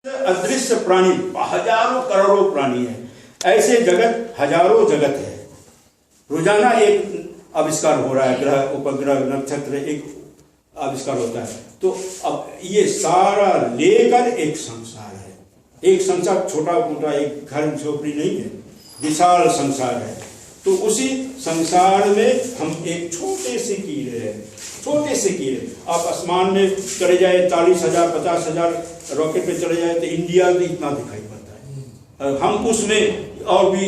अदृश्य प्राणी हजारों करोड़ों प्राणी है, ऐसे जगत हजारों जगत है। रोजाना एक आविष्कार हो रहा है, ग्रह उपग्रह नक्षत्र एक आविष्कार होता है। तो अब ये सारा लेकर एक संसार है। एक संसार छोटा मोटा एक घर झोपड़ी नहीं है, विशाल संसार है। तो उसी संसार में हम एक छोटे से कीड़े हैं, छोटे से कीड़े। आप आसमान में चले जाए 40,000 50,000 रॉकेट पे चले जाए तो इंडिया में इतना दिखाई पड़ता है। हम उसमें और भी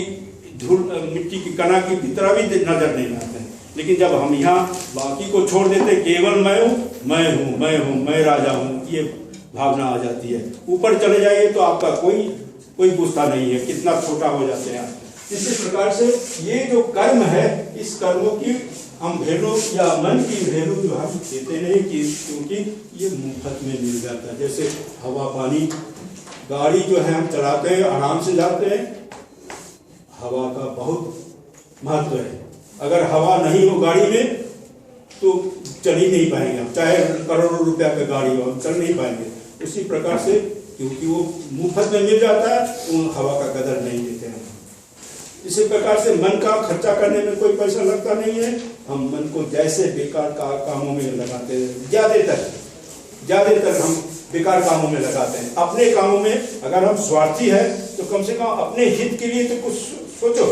धूल मिट्टी की कणा की तरह भी नजर नहीं आते हैं। लेकिन जब हम यहाँ बाकी को छोड़ देते, केवल मैं हूँ, मैं राजा हूँ, ये भावना आ जाती है। ऊपर चले जाइए तो आपका कोई पूछता नहीं है, कितना छोटा हो जाते हैं आप। इसी प्रकार से ये जो कर्म है, इस कर्मों की हम वैल्यू या मन की वैल्यू जो हम देते नहीं, कि क्योंकि ये मुफ्त में मिल जाता है। जैसे हवा पानी, गाड़ी जो है हम चलाते हैं, आराम से जाते हैं, हवा का बहुत महत्व है। अगर हवा नहीं हो गाड़ी में तो चल ही नहीं पाएंगे हम, चाहे करोड़ों रुपया की गाड़ी हो, हम चल नहीं पाएंगे। उसी प्रकार से क्योंकि वो मुफ्त में मिल जाता है, तो हवा का कदर नहीं देते हैं। इसी प्रकार से मन का खर्चा करने में कोई पैसा लगता नहीं है। हम मन को जैसे बेकार कामों में लगाते हैं, ज्यादातर हम बेकार कामों में लगाते हैं। अपने कामों में अगर हम स्वार्थी है तो कम से कम अपने हित के लिए तो कुछ सोचो।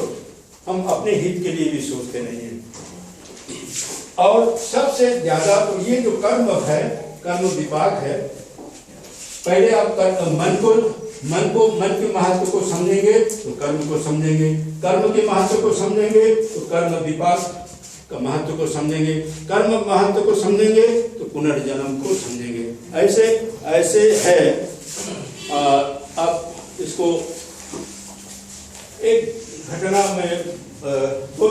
हम अपने हित के लिए भी सोचते नहीं है। और सबसे ज्यादा तो ये जो कर्म है, कर्म विपाक है। पहले आप मन के महत्व को समझेंगे तो कर्म को समझेंगे, कर्म के महत्व को समझेंगे तो कर्म विपाक का महत्व को समझेंगे, कर्म महत्व को समझेंगे तो पुनर्जन्म को समझेंगे। ऐसे है। अब इसको एक घटना में तो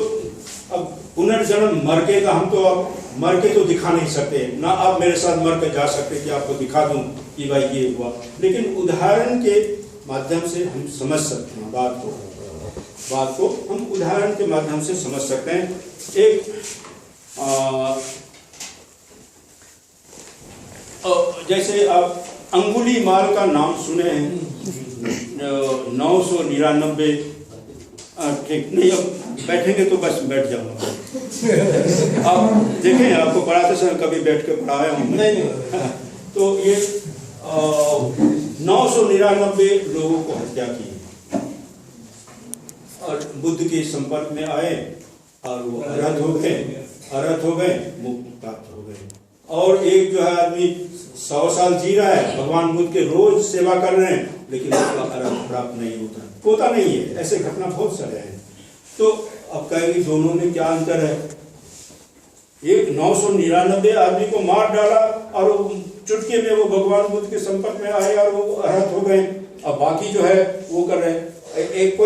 अब पुनर्जन्म मर के का हम तो अब मर के तो दिखा नहीं सकते ना, आप मेरे साथ मर के जा सकते कि आपको दिखा दूं कि भाई ये हुआ। लेकिन उदाहरण के माध्यम से हम समझ सकते हैं बात को हम उदाहरण के माध्यम से समझ सकते हैं। एक जैसे आप अंगुलीमाल का नाम सुने हैं, 999 ठीक नहीं, अब बैठेंगे तो बस बैठ जाऊंगा। आप देखें, आपको पढ़ाते समय कभी बैठ के पढ़ाया हूँ नहीं। तो ये 999 लोगों को हत्या की और बुद्ध के संपर्क में आए और वो अरहत हो गए, मुक्ति प्राप्त हो गए। और एक जो है आदमी 100 साल जी रहा है, भगवान बुद्ध के रोज सेवा कर रहे हैं, लेकिन उसका अरहत प्राप्त नहीं होता नहीं है। ऐसे घटना बहुत सारे हैं। तो अब कहेंगे दोनों में क्या अंतर है? एक 999 आदमी को मार डाला और चुटकी में वो भगवान बुद्ध के संपर्क में आए और वो अरहत हो गए। अब बाकी जो है वो कर रहे हैं। एक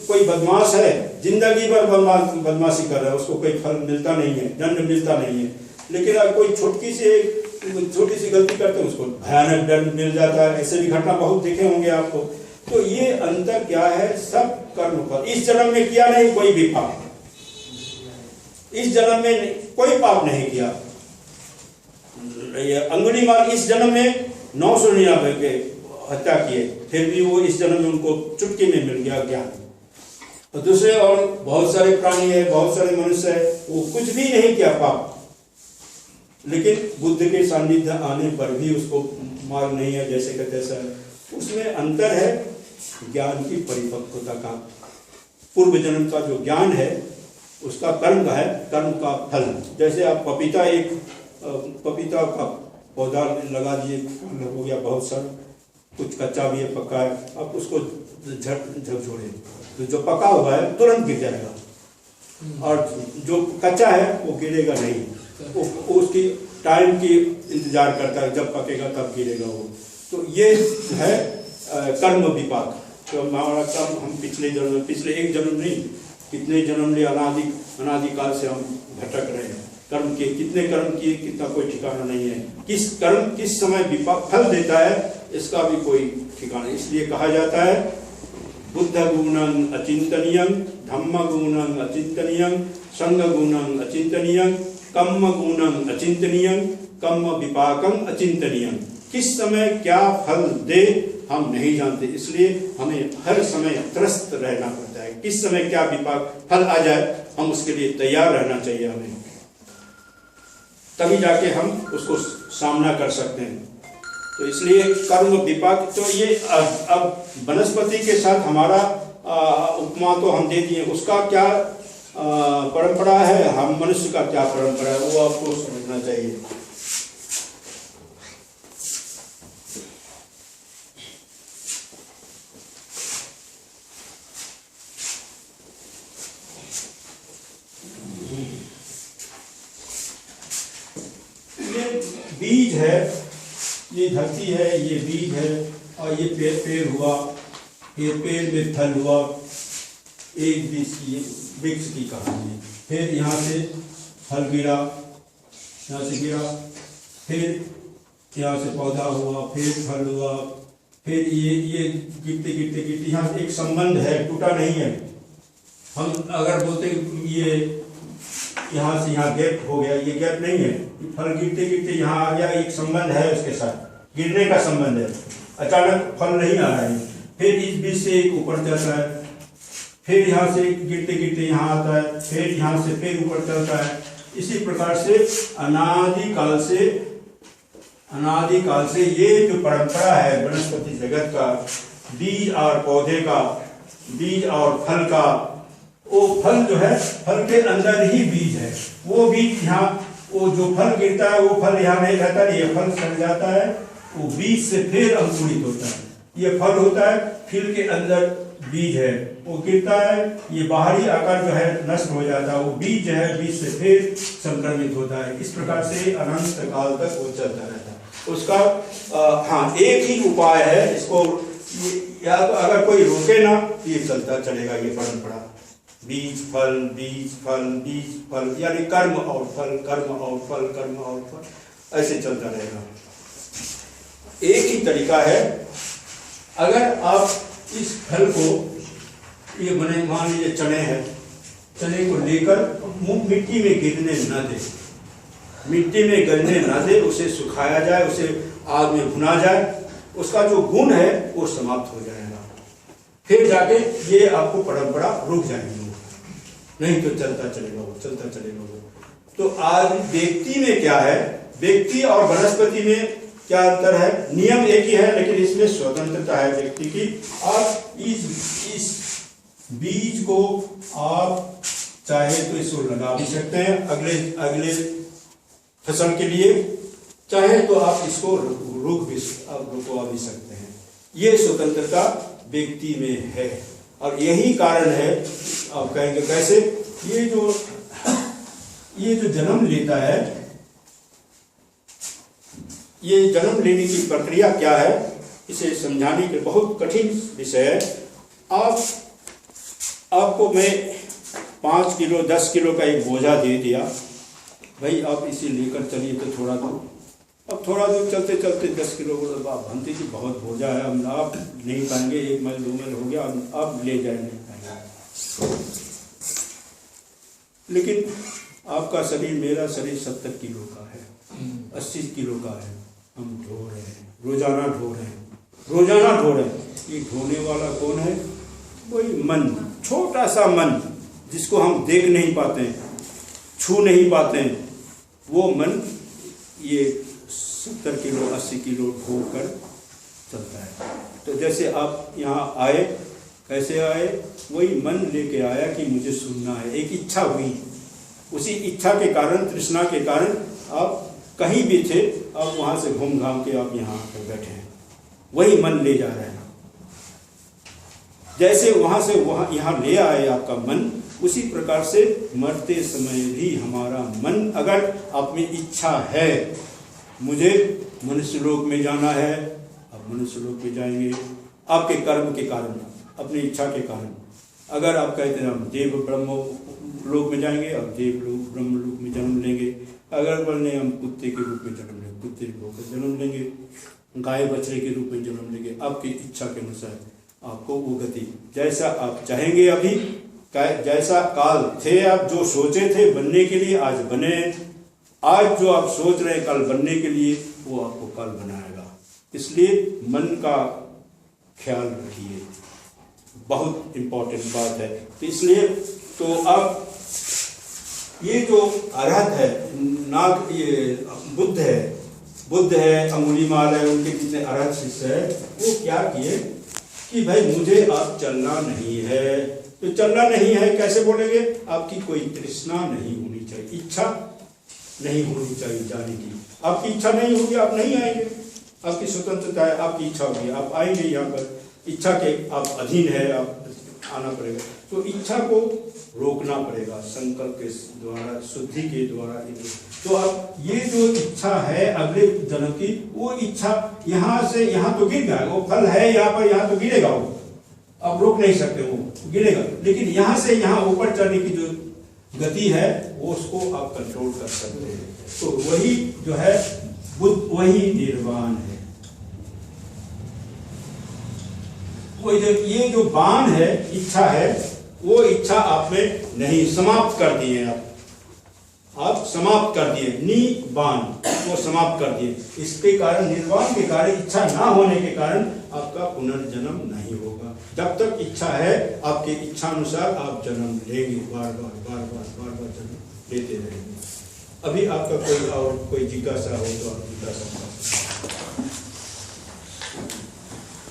कोई बदमाश है, जिंदगी भर बदमाशी कर रहा है, उसको कोई फल मिलता नहीं है, दंड मिलता नहीं है। लेकिन अगर कोई छोटी सी गलती करते हैं, उसको भयानक दंड मिल जाता है। ऐसे भी घटना बहुत देखे होंगे आपको। तो ये अंतर क्या है? सब कर्म पर। इस जन्म में किया नहीं कोई भी पाप, इस जन्म में कोई पाप नहीं किया। अंगुलीमाल इस जन्म में 999 के हत्या किए, फिर भी वो इस जन्म में उनको चुटकी में मिल गया ज्ञान। और दूसरे और बहुत सारे प्राणी है, बहुत सारे मनुष्य है, वो कुछ भी नहीं किया पाप, लेकिन बुद्ध के सानिध्य आने पर भी उसको मार्ग नहीं है जैसे का तैसा है। उसमें अंतर है ज्ञान की परिपक्वता का। पूर्व जन्म का जो ज्ञान है उसका कर्म का फल। जैसे आप पपीता का पौधा लगा दिए, हो गया बहुत सारा, कुछ कच्चा भी है, पका है, आप उसको झकझोड़े तो जो पका हुआ है तुरंत गिर जाएगा, और जो कच्चा है वो गिरेगा नहीं, वो उसकी टाइम की इंतजार करता है, जब पकेगा तब गिरेगा वो। तो ये है कर्म विपाक। तो हमारा कर्म हम पिछले एक जन्म नहीं, कितने जन्म ले अनादिकाल से हम भटक रहे हैं। कर्म के कितने कर्म किए, कितना कोई ठिकाना नहीं है। किस कर्म किस समय विपाक फल देता है, इसका भी कोई ठिकाना। इसलिए कहा जाता है बुद्ध गुणं अचिंतनीयं, धम्म गुणं अचिंतनीयं, संघ गुणं अचिंतनीयं, कर्म गुणं अचिंतनीयं, कर्म विपाकं अचिंतनीयं। किस समय क्या फल दे हम नहीं जानते, इसलिए हमें हर समय त्रस्त रहना पड़ता है। किस समय क्या विपाक फल आ जाए, हम उसके लिए तैयार रहना चाहिए हमें, तभी जाके हम उसको सामना कर सकते हैं। तो इसलिए कर्म विपाक, तो ये अब वनस्पति के साथ हमारा उपमा तो हम दे दिए, उसका क्या परंपरा है, हम मनुष्य का क्या परंपरा है, वो आपको समझना चाहिए। ये बीज है, ये धरती है, ये बीज है, और ये पेड़ हुआ, ये पेड़ में फल हुआ, एक वृक्ष की कहानी है। फिर यहाँ से फल गिरा, यहाँ से गिरा, फिर यहाँ से पौधा हुआ, फिर फल हुआ, फिर ये गिरते गिरते गिरते यहाँ एक संबंध है, टूटा नहीं है। हम अगर बोलते ये यहाँ से यहाँ गैप हो गया, ये गैप नहीं है, फल गिरते गिरते यहाँ आ गया, एक संबंध है उसके साथ, गिरने का संबंध है, अचानक फल नहीं आ रहा है। फिर इस बीच से एक ऊपर जाता है, फिर यहाँ से गिरते गिरते यहाँ आता है, फिर यहाँ से फिर ऊपर चलता है। इसी प्रकार से अनादिकाल से ये जो परंपरा है वनस्पति जगत का, बीज और पौधे का, बीज और फल का, वो फल जो है, फल के अंदर ही बीज है, वो बीज यहाँ, वो जो फल गिरता है वो फल यहाँ नहीं रहता, ये फल सड़ जाता है, वो बीज से फिर अंकुरित होता है, ये फल होता है, फिर के अंदर बीज है, वो गिरता है, ये बाहरी आकार जो है नष्ट हो जाता है, वो बीज जो है बीज से फिर संक्रमित होता है। इस प्रकार से अनंत काल तक वो चलता रहता है। उसका हाँ एक ही उपाय है इसको, या तो अगर कोई रोके ना तो ये चलता चलेगा, ये परंपरा बीज फल बीज फल बीज फल, यानी कर्म और फल, कर्म और फल, कर्म और फल, ऐसे चलता रहेगा। एक ही तरीका है, अगर आप इस फल को, ये बने मान लीजिए चने हैं, चने को लेकर मिट्टी में गिरने न दे, मिट्टी में गिरने न दे, उसे सुखाया जाए, उसे आग में भुना जाए, उसका जो गुण है वो समाप्त हो जाएगा, फिर जाके ये आपको परंपरा रुक जाएगी, नहीं तो चलता चलेगा वो, चलता चलेगा वो। तो आज व्यक्ति में क्या है, व्यक्ति और वनस्पति में क्या अंतर है? नियम एक ही है, लेकिन इसमें स्वतंत्रता है व्यक्ति की। आप इस बीज को आप चाहे तो इसको लगा भी सकते हैं अगले फसल के लिए, चाहे तो आप इसको रुकवा भी सकते हैं। ये स्वतंत्रता व्यक्ति में है, और यही कारण है, आप कहेंगे कैसे, ये जो जन्म लेता है, ये जन्म लेने की प्रक्रिया क्या है, इसे समझाने के बहुत कठिन विषय है। आपको मैं 5 किलो 10 किलो का एक बोझा दे दिया, भाई आप इसे लेकर चलिए, तो थोड़ा दूर, अब थोड़ा दूर चलते चलते 10 किलो आप भनते कि बहुत बोझा है, हम आप नहीं पाएंगे, 1 मील 2 मील हो गया, अब ले जाए नहीं पाएंगे। लेकिन आपका शरीर, मेरा शरीर 70 किलो का है, 80 किलो का है, हम ढो रहे हैं, रोजाना ढो रहे हैं। ये ढोने वाला कौन है? वही मन, छोटा सा मन, जिसको हम देख नहीं पाते हैं, छू नहीं पाते हैं, वो मन ये 70 किलो 80 किलो ढो कर चलता है। तो जैसे आप यहाँ आए, कैसे आए? वही मन लेके आया कि मुझे सुनना है, एक इच्छा हुई, उसी इच्छा के कारण, तृष्णा के कारण आप कहीं भी थे, आप वहाँ से घूम घाम के आप यहाँ आकर बैठे हैं, वही मन ले जा रहे हैं। जैसे वहाँ से वहाँ यहाँ ले आए आपका मन, उसी प्रकार से मरते समय भी हमारा मन, अगर आप में इच्छा है, मुझे मनुष्य लोक में जाना है, आप मनुष्य लोक में जाएंगे, आपके कर्म के कारण, अपनी इच्छा के कारण। अगर आप कहते हैं हम देव ब्रह्म लोक में जाएंगे, आप देव लोक ब्रह्म लोक में जन्म लेंगे। अगर बोलने हम कुत्ते के रूप में जन्म लेंगे, कुत्ते के रूप में जन्म लेंगे, गाय बछड़े के रूप में जन्म लेंगे, आपकी इच्छा के अनुसार आपको वो गति, जैसा आप चाहेंगे, अभी जैसा काल थे, आप जो सोचे थे बनने के लिए, आज बने। आज जो आप सोच रहे हैं कल बनने के लिए, वो आपको कल बनाएगा। इसलिए मन का ख्याल रखिए, बहुत इम्पोर्टेंट बात है। तो इसलिए तो अब ये जो अरहत है, नाग, ये बुद्ध है, अंगुलीमाल है, उनके जितने अरहत शिष्य है, वो क्या किए कि भाई मुझे अब चलना नहीं है। तो चलना नहीं है कैसे बोलेंगे? आपकी कोई तृष्णा नहीं होनी चाहिए, इच्छा नहीं होनी चाहिए जाने की। आपकी इच्छा नहीं होगी, आप नहीं आएंगे। आपकी स्वतंत्रता है, आपकी इच्छा होगी, आप आएंगे यहाँ पर। इच्छा के आप अधीन है, आप आना पड़ेगा। तो इच्छा को रोकना पड़ेगा संकल्प के द्वारा, शुद्धि के द्वारा। तो अब ये जो इच्छा है अगले जन्म की, वो इच्छा यहाँ से यहाँ तो गिर गया, वो फल है यहाँ पर, यहाँ तो गिरेगा, वो आप रोक नहीं सकते, वो गिरेगा। लेकिन यहाँ से यहाँ ऊपर चढ़ने की जो गति है वो उसको आप कंट्रोल कर सकते हैं। तो वही जो है बुद्ध, वही निर्वाण है। वो ये जो बाण है, इच्छा है, वो इच्छा आप में नहीं, समाप्त कर दिए आप समाप्त कर दिए, निबाण वो समाप्त कर दिए। इसके कारण, निर्वाण के कारण, इच्छा ना होने के कारण आपका पुनर्जन्म नहीं होगा। जब तक इच्छा है, आपके इच्छा अनुसार आप जन्म लेंगे, बार बार जन्म लेते रहेंगे। अभी आपका कोई और कोई जिज्ञासा हो तो आप जिज्ञासा।